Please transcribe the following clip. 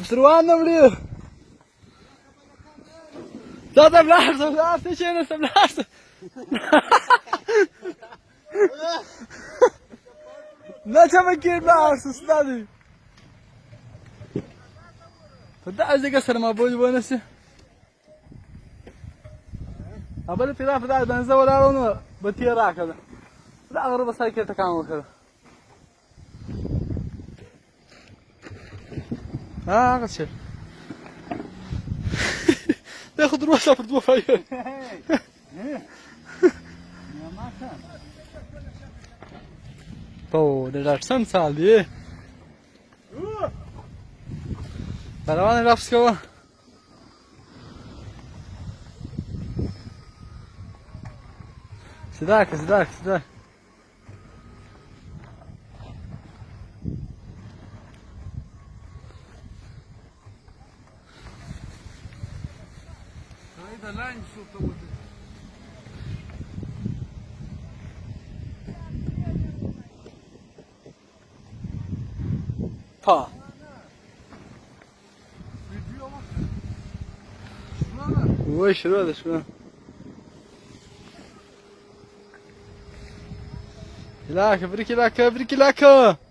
Trovando, boludo. Só te abraço, cheiro, te abraço. Não chama aqui, abraço, cidade. Fada azı kasar ma boy bana si. Abone pida fada ben zavala onu batiya rakada. Fada araba sayke takan kada. Ha kaçır. تاخذ روحها في الضفاير. اوه ده رفتن سالیه. Karavan rafs kova. Sidak. هيدا لا نشوف تو Pa. فيديو شنو Vay şurada şurada. Bir dakika.